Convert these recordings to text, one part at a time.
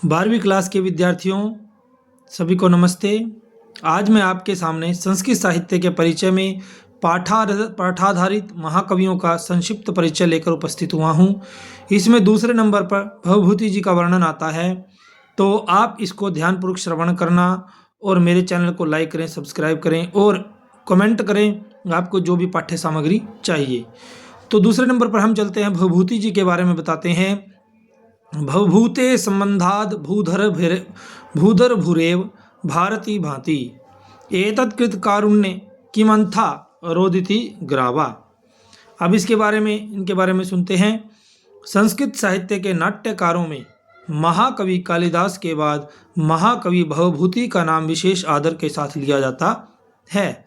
12वीं क्लास के विद्यार्थियों सभी को नमस्ते। आज मैं आपके सामने संस्कृत साहित्य के परिचय में पाठाधारित महाकवियों का संक्षिप्त परिचय लेकर उपस्थित हुआ हूँ। इसमें दूसरे नंबर पर भवभूति जी का वर्णन आता है, तो आप इसको ध्यानपूर्वक श्रवण करना और मेरे चैनल को लाइक करें, सब्सक्राइब करें और कमेंट करें आपको जो भी पाठ्य सामग्री चाहिए। तो दूसरे नंबर पर हम चलते हैं, भवभूति जी के बारे में बताते हैं। भवभूते संबंधाद भूधर भूरेव भारती भांति एतत्कृत कारुण्य किमंथा रोदिति ग्रावा। अब इनके बारे में सुनते हैं। संस्कृत साहित्य के नाट्यकारों में महाकवि कालिदास के बाद महाकवि भवभूति का नाम विशेष आदर के साथ लिया जाता है।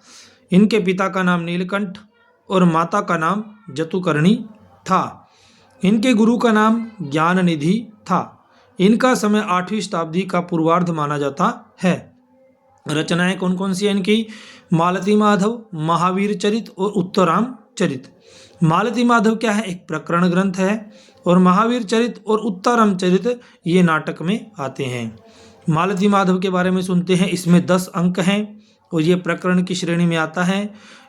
इनके पिता का नाम नीलकंठ और माता का नाम जतुकर्णी था। इनके गुरु का नाम ज्ञाननिधि था। इनका समय 8वीं शताब्दी का पूर्वार्ध माना जाता है। रचनाएं कौन कौन सी हैं इनकी? मालती माधव, महावीर चरित और उत्तराम चरित। मालती माधव क्या है? एक प्रकरण ग्रंथ है। और महावीर चरित और उत्तराम चरित ये नाटक में आते हैं। मालती माधव के बारे में सुनते हैं। इसमें 10 अंक हैं और ये प्रकरण की श्रेणी में आता है।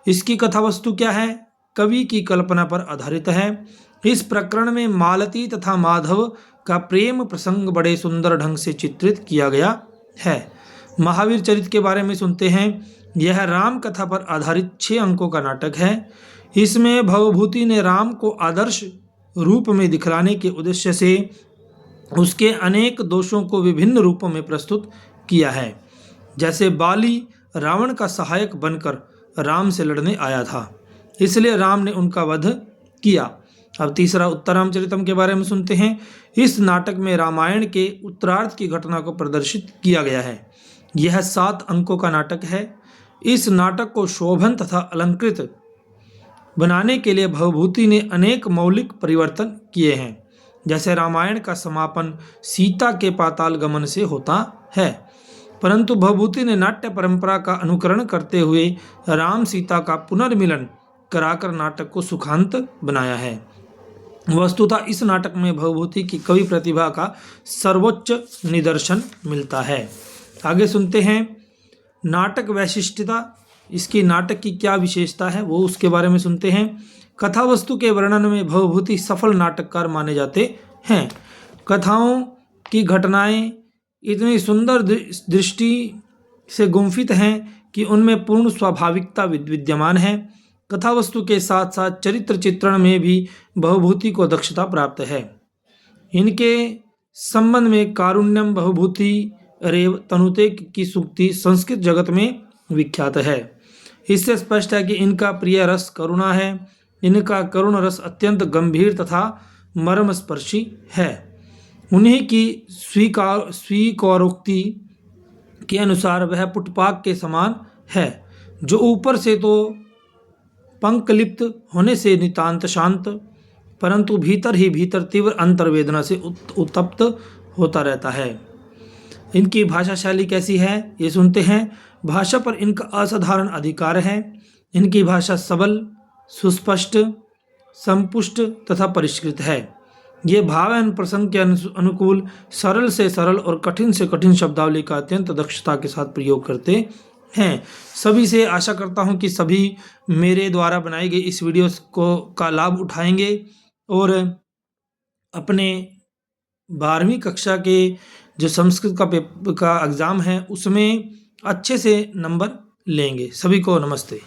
इसकी कथा वस्तु क्या है? कवि की कल्पना पर आधारित है। इस प्रकरण में मालती तथा माधव का प्रेम प्रसंग बड़े सुंदर ढंग से चित्रित किया गया है। महावीर चरित के बारे में सुनते हैं। यह राम कथा पर आधारित 6 अंकों का नाटक है। इसमें भवभूति ने राम को आदर्श रूप में दिखलाने के उद्देश्य से उसके अनेक दोषों को विभिन्न रूपों में प्रस्तुत किया है। जैसे बाली रावण का सहायक बनकर राम से लड़ने आया था, इसलिए राम ने उनका वध किया। अब तीसरा उत्तरामचरितम के बारे में सुनते हैं। इस नाटक में रामायण के उत्तरार्ध की घटना को प्रदर्शित किया गया है। यह 7 अंकों का नाटक है। इस नाटक को शोभन तथा अलंकृत बनाने के लिए भवभूति ने अनेक मौलिक परिवर्तन किए हैं। जैसे रामायण का समापन सीता के पाताल गमन से होता है, परंतु भवभूति ने नाट्य परंपरा का अनुकरण करते हुए राम सीता का पुनर्मिलन कराकर नाटक को सुखांत बनाया है। वस्तुतः इस नाटक में भवभूति की कवि प्रतिभा का सर्वोच्च निदर्शन मिलता है। आगे सुनते हैं नाटक वैशिष्ट्यता। इसकी नाटक की क्या विशेषता है वो उसके बारे में सुनते हैं। कथा वस्तु के वर्णन में भवभूति सफल नाटककार माने जाते हैं। कथाओं की घटनाएं इतनी सुंदर दृष्टि से गुंफित हैं कि उनमें पूर्ण स्वाभाविकता विद्यमान है। कथा वस्तु के साथ साथ चरित्र चित्रण में भी भवभूति को दक्षता प्राप्त है। इनके संबंध में कारुण्यम भवभूति रेव तनुते की सूक्ति संस्कृत जगत में विख्यात है। इससे स्पष्ट है कि इनका प्रिय रस करुणा है। इनका करुण रस अत्यंत गंभीर तथा मर्मस्पर्शी है। उन्हीं की स्वीकारोक्ति के अनुसार वह पुटपाक के समान है, जो ऊपर से तो पंकलिप्त होने से नितांत शांत, परंतु भीतर ही भीतर तीव्र अंतर्वेदना से उत्तप्त होता रहता है। इनकी भाषा शैली कैसी है ये सुनते हैं। भाषा पर इनका असाधारण अधिकार है। इनकी भाषा सबल, सुस्पष्ट, संपुष्ट तथा परिष्कृत है। ये भाव एवं प्रसंग के अनुकूल सरल से सरल और कठिन से कठिन शब्दावली का अत्यंत दक्षता के साथ प्रयोग करते हैं। सभी से आशा करता हूं कि सभी मेरे द्वारा बनाई गई इस वीडियो का लाभ उठाएंगे और अपने 12वीं कक्षा के जो संस्कृत का एग्ज़ाम है उसमें अच्छे से नंबर लेंगे। सभी को नमस्ते।